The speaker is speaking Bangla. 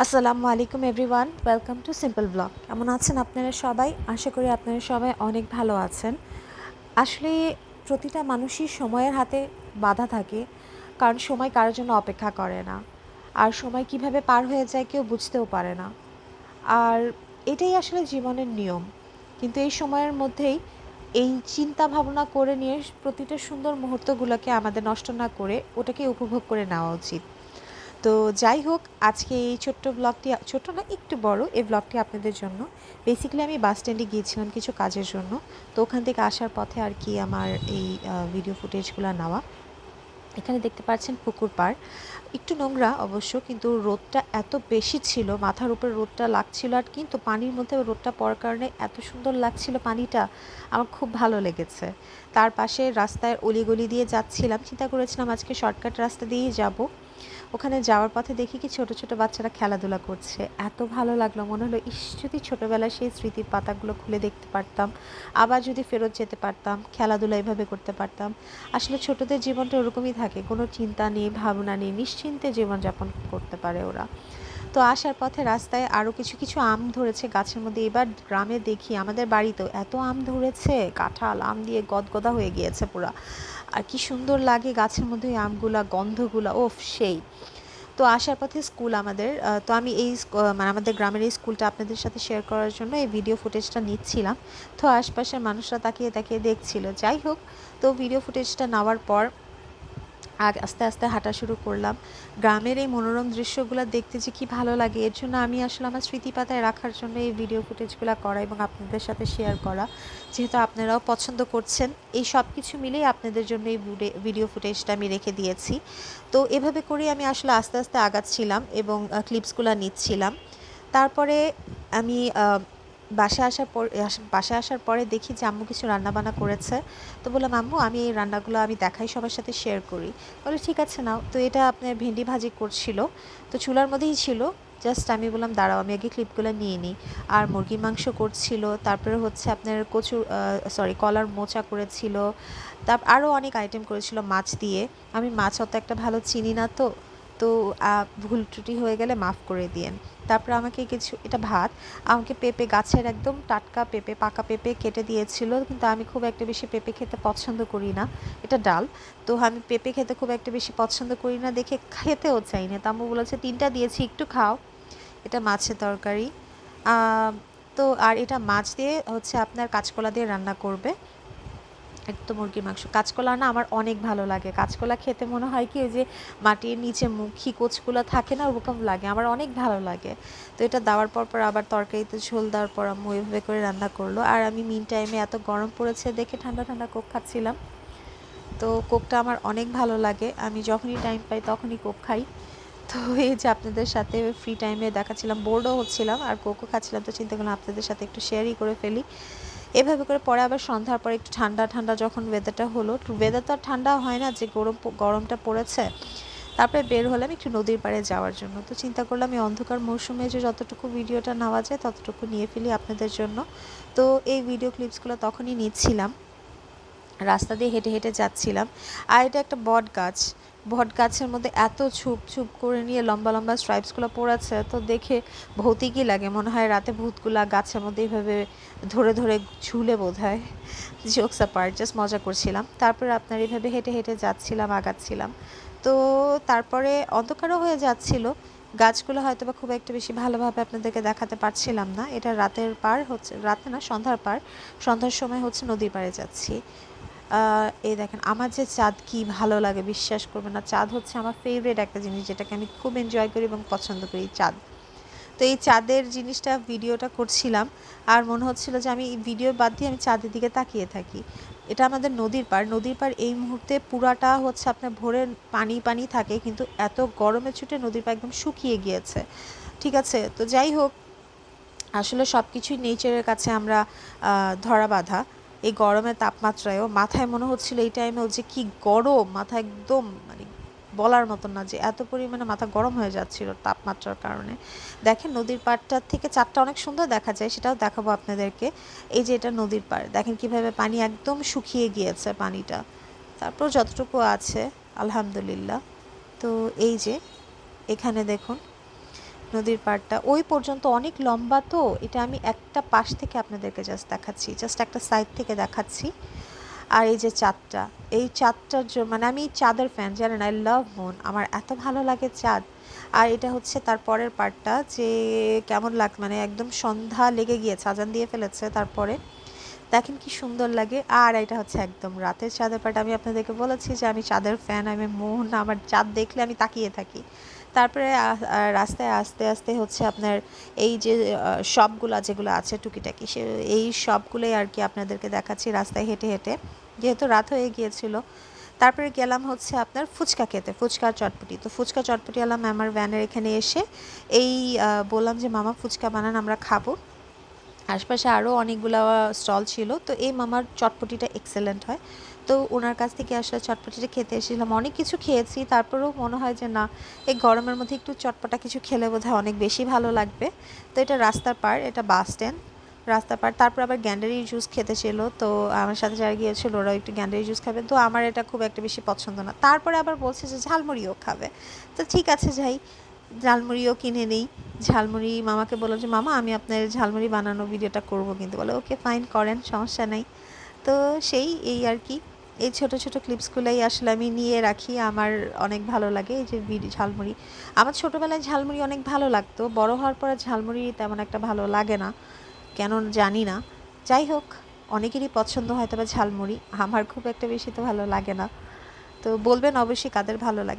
আসসালামু আলাইকুম everyone, welcome to simple blog. কেমন আছেন আপনারা সবাই? আশা করি আপনারা সবাই অনেক ভালো আছেন। আসলে প্রতিটা মানুষই সময়ের হাতে বাঁধা থাকে, কারণ সময় কারোর জন্য অপেক্ষা করে না। আর সময় কিভাবে পার হয়ে যায় কেউ বুঝতেও পারে না। আর এটাই আসলে জীবনের নিয়ম। কিন্তু এই সময়ের মধ্যেই এই চিন্তা ভাবনা করে নিয়ে প্রতিটা সুন্দর মুহূর্তগুলোকে আমাদের নষ্ট না করে ওটাকে উপভোগ করে নেওয়া উচিত। তো যাই হোক, আজকে এই ছোট্ট ব্লগটি, ছোট্ট না একটু বড়, এই ব্লগটি আপনাদের জন্য। বেসিক্যালি আমি বাস স্ট্যান্ডে গিয়েছিলাম কিছু কাজের জন্য। তো ওখান থেকে আসার পথে আর কি আমার এই ভিডিও ফুটেজগুলো নেওয়া। এখানে দেখতে পাচ্ছেন পুকুর পাড়, একটু নোংরা অবশ্য, কিন্তু রোদটা এত বেশি ছিল, মাথার উপরে রোদটা লাগছিল, আর কিন্তু পানির মধ্যে রোদটা পড়ার কারণে এত সুন্দর লাগছিল পানিটা, আমার খুব ভালো লেগেছে। তার পাশে রাস্তায় অলিগলি দিয়ে যাচ্ছিলাম, চিন্তা করেছিলাম আজকে শর্টকাট রাস্তা দিয়েই যাব। ওখানে যাওয়ার পথে দেখি কি ছোট ছোট বাচ্চারা খেলাধুলা করছে, এত ভালো লাগলো, মনে হলো ইস, যদি ছোটোবেলায় সেই স্মৃতির পাতাগুলো খুলে দেখতে পারতাম, আবার যদি ফেরত যেতে পারতাম, খেলাধুলা এভাবে করতে পারতাম। আসলে ছোটদের জীবনটা ওরকমই থাকে, কোনো চিন্তা নেই, ভাবনা নেই, নিশ্চিন্তে জীবনযাপন করতে পারে ওরা। তো আসার পথে রাস্তায় আরও কিছু কিছু আম ধরেছে গাছের মধ্যে। এবার গ্রামে দেখি আমাদের বাড়িতেও এত আম ধরেছে, কাঁঠাল আম দিয়ে গদগদা হয়ে গিয়েছে পুরা। আর কি সুন্দর লাগে গাছের মধ্যে ওই আমগুলা, গন্ধগুলা, ওফ সেই। তো আসার পথে স্কুল আমাদের, তো আমি এই মানে আমাদের গ্রামের এই স্কুলটা আপনাদের সাথে শেয়ার করার জন্য এই ভিডিও ফুটেজটা নিচ্ছিলাম। তো আশপাশের মানুষরা তাকিয়ে তাকিয়ে দেখছিল। যাই হোক, তো ভিডিও ফুটেজটা নেওয়ার পর আস্তে আস্তে হাঁটা শুরু করলাম। গ্রামের এই মনোরম দৃশ্যগুলো দেখতে যে কি ভালো লাগে, এর জন্য আমি আসলে আমার স্মৃতিপাতায় রাখার জন্য এই ভিডিও ফুটেজগুলো করা এবং আপনাদের সাথে শেয়ার করা। যেহেতু আপনারাও পছন্দ করছেন, এই সব কিছু মিলেই আপনাদের জন্য এই ভিডিও ফুটেজটা আমি রেখে দিয়েছি। তো এভাবে করেই আমি আসলে আস্তে আস্তে আগাচ্ছিলাম এবং ক্লিপসগুলো নিচ্ছিলাম। তারপরে আমি বাসায় আসার পরে দেখি যে আম্মু কিছু রান্নাবান্না করেছে। তো বললাম, আম্মু আমি এই রান্নাগুলো আমি দেখাই, সবার সাথে শেয়ার করি। বলে ঠিক আছে নাও। তো এটা আপনার ভেন্ডি ভাজি করছিল, তো চুলার মধ্যেই ছিল। জাস্ট আমি বললাম দাঁড়াও, আমি আগে ক্লিপগুলো নিয়ে নিই। আর মুরগির মাংস করছিল, তারপরে হচ্ছে আপনার কলার মোচা করেছিল, তারপর আরও অনেক আইটেম করেছিল মাছ দিয়ে। আমি মাছ অত একটা ভালো চিনি না, তো তো ভুল ত্রুটি হয়ে গেলে মাফ করে দিয়েন। তারপর আমাকে কিছু, এটা ভাত, আমাকে পেঁপে, গাছের একদম টাটকা পেঁপে, পাকা পেঁপে কেটে দিয়েছিল, কিন্তু আমি খুব একটা বেশি পেঁপে খেতে পছন্দ করি না। এটা ডাল। তো আমি পেঁপে খেতে খুব একটা বেশি পছন্দ করি না দেখে খেতেও চাই না। তো আম্মু বলেছে 3টা দিয়েছি, একটু খাও। এটা মাছের তরকারি। তো আর এটা মাছ দিয়ে হচ্ছে আপনার কাঁচকলা দিয়ে রান্না করবে। একদম মুরগির মাংস, কাঁচকলা না আমার অনেক ভালো লাগে। কাঁচকলা খেতে মনে হয় কি, ওই যে মাটির নিচে মুখী কোচগুলো থাকে না, ওরকম লাগে, আমার অনেক ভালো লাগে। তো এটা দেওয়ার পর আবার তরকারিতে ঝোল দেওয়ার পর আম্মু এভাবে করে রান্না করলো। আর আমি মিন টাইমে এত গরম পড়েছে দেখে ঠান্ডা ঠান্ডা কোক খাচ্ছিলাম। তো কোকটা আমার অনেক ভালো লাগে, আমি যখনই টাইম পাই তখনই কোক খাই। তো এই যে আপনাদের সাথে ফ্রি টাইমে দেখাচ্ছিলাম, বোর্ডও হচ্ছিলাম আর কোকও খাচ্ছিলাম, তো চিন্তা করলাম আপনাদের সাথে একটু শেয়ারই করে ফেলি। এভাবে করে পরে আবার সন্ধ্যার পরে একটু ঠান্ডা ঠান্ডা যখন ওয়েদারটা হলো, ওয়েদার তো আর ঠান্ডা হয় না, যে গরমটা পড়েছে। তারপরে বের হলাম একটু নদীর পাড়ে যাওয়ার জন্য। তো চিন্তা করলাম এই অন্ধকার মৌসুমে যে যতটুকু ভিডিওটা নেওয়া যায় ততটুকু নিয়ে ফেলি আপনাদের জন্য। তো এই ভিডিও ক্লিপসগুলো তখনই নিচ্ছিলাম, রাস্তা দিয়ে হেঁটে হেঁটে যাচ্ছিলাম। আর এটা একটা বট গাছ, বট গাছের মধ্যে এত ঝুপ ঝুপ করে নিয়ে লম্বা লম্বা স্ট্রাইপসগুলো পড়েছে, তো দেখে ভৌতিকই লাগে, মনে হয় রাতে ভূতগুলা গাছের মধ্যে এইভাবে ধরে ধরে ঝুলে বোধ হয়। জোকস অ্যাপার্ট, জাস্ট মজা করছিলাম। তারপরে আপনার এইভাবে হেঁটে হেঁটে যাচ্ছিলাম, আগাচ্ছিলাম। তো তারপরে অন্ধকারও হয়ে যাচ্ছিল, গাছগুলো হয়তো বা খুব একটা বেশি ভালোভাবে আপনাদেরকে দেখাতে পারছিলাম না। এটা রাতের পার হচ্ছে, রাতে না সন্ধ্যার পার, সন্ধ্যার সময় হচ্ছে নদীর পাড়ে যাচ্ছি। এই দেখেন আমার যে চাঁদ কি ভালো লাগে, বিশ্বাস করবেন না, চাঁদ হচ্ছে আমার ফেভারিট একটা জিনিস, যেটাকে আমি খুব এনজয় করি এবং পছন্দ করি, চাঁদ। তো এই চাঁদের জিনিসটা ভিডিওটা করছিলাম, আর মনে হচ্ছিল যে আমি এই ভিডিও বাদ দিয়ে আমি চাঁদের দিকে তাকিয়ে থাকি। এটা আমাদের নদীর পাড়, নদীর পাড় এই মুহূর্তে পুরাটা হচ্ছে আপনার ভোরে পানি পানি থাকে, কিন্তু এত গরমে ছুটে নদীর পাড় একদম শুকিয়ে গিয়েছে। ঠিক আছে, তো যাই হোক, আসলে সব কিছুই নেচারের কাছে আমরা ধরা বাঁধা। এই গরমের তাপমাত্রায়ও মাথায় মনে হচ্ছিল এই টাইমেও যে কি গরম, মাথা একদম মানে বলার মতন না, যে এত পরিমাণে মাথা গরম হয়ে যাচ্ছিল তাপমাত্রার কারণে। দেখেন নদীর পাড়টার থেকে চাঁদটা অনেক সুন্দর দেখা যায়, সেটাও দেখাবো আপনাদেরকে। এই যে এটা নদীর পাড়, দেখেন কিভাবে পানি একদম শুকিয়ে গিয়েছে পানিটা, তারপর যতটুকু আছে আলহামদুলিল্লাহ। তো এই যে এখানে দেখুন, নদীর পাড়টা ওই পর্যন্ত অনেক লম্বা, তো এটা আমি একটা পাশ থেকে আপনাদেরকে জাস্ট দেখাচ্ছি, জাস্ট একটা সাইড থেকে দেখাচ্ছি। আর এই যে চাঁদটা, এই চাঁদটার মানে আমি চাঁদের ফ্যান, জানেন, আই লাভ মুন, আমার এত ভালো লাগে চাঁদ। আর এটা হচ্ছে তার পরের পার্টটা, যে কেমন মানে একদম সন্ধ্যা লেগে গিয়েছে, আজান দিয়ে ফেলেছে, তারপরে দেখেন কি সুন্দর লাগে। আর এটা হচ্ছে একদম রাতের চাঁদের পাট। আমি আপনাদেরকে বলেছি যে আমি চাঁদের ফ্যান, আমি মন, আমার চাঁদ দেখলে আমি তাকিয়ে থাকি। তারপরে রাস্তায় আস্তে আস্তে হচ্ছে আপনার এই যে শপগুলো যেগুলো আছে টুকিটাকি, সে এই শপগুলোই আর কি আপনাদেরকে দেখাচ্ছি রাস্তায় হেঁটে হেঁটে, যেহেতু রাত হয়ে গিয়েছিল। তারপরে গেলাম হচ্ছে আপনার ফুচকা খেতে, ফুচকা চটপটি। তো ফুচকা চটপটি এলাম আমার ভ্যানের এখানে এসে, এই বললাম যে মামা ফুচকা বানান, আমরা খাবো। আশপাশে আরও অনেকগুলো স্টল ছিল, তো এই মামার চটপটিটা এক্সেলেন্ট হয়। তো ওনার কাছ থেকে আসলে চটপটিটা খেতে এসেছিলাম, অনেক কিছু খেয়েছি, তারপরেও মনে হয় যে না, এই গরমের মধ্যে একটু চটপটা কিছু খেলে বোধহয় অনেক বেশি ভালো লাগবে। তো এটা রাস্তার পার, এটা বাস স্ট্যান্ড, রাস্তার পার। তারপর আবার গ্যান্ডারি জুস খেতে ছিল, তো আমার সাথে যারা গিয়েছিল ওরা একটু গ্যান্ডারি জুস খাবে, তো আমার এটা খুব একটা বেশি পছন্দ না। তারপরে আবার বলছে যে ঝালমুড়িও খাবে, তো ঠিক আছে যাই, ঝালমুড়িও কিনে নেই। ঝালমুড়ি মামাকে বললাম যে মামা আমি আপনার ঝালমুড়ি বানানো ভিডিওটা করব, কিন্তু বলে ওকে ফাইন, করেন, সমস্যা নাই। তো সেই এই আর কি, এই ছোট ছোট ক্লিপসগুলোই আসলে আমি নিয়ে রাখি, আমার অনেক ভালো লাগে এই যে ঝালমুড়ি। আমার ছোটোবেলায় ঝালমুড়ি অনেক ভালো লাগতো, বড় হওয়ার পরে ঝালমুড়ি তেমন একটা ভালো লাগে না, কেন জানি না। যাই হোক, অনেকেরই পছন্দ হয়তো বা ঝালমুড়ি, আমার খুব একটা বেশি তো ভালো লাগে না। তো বলবেন অবশ্যই কাদের ভালো লাগে।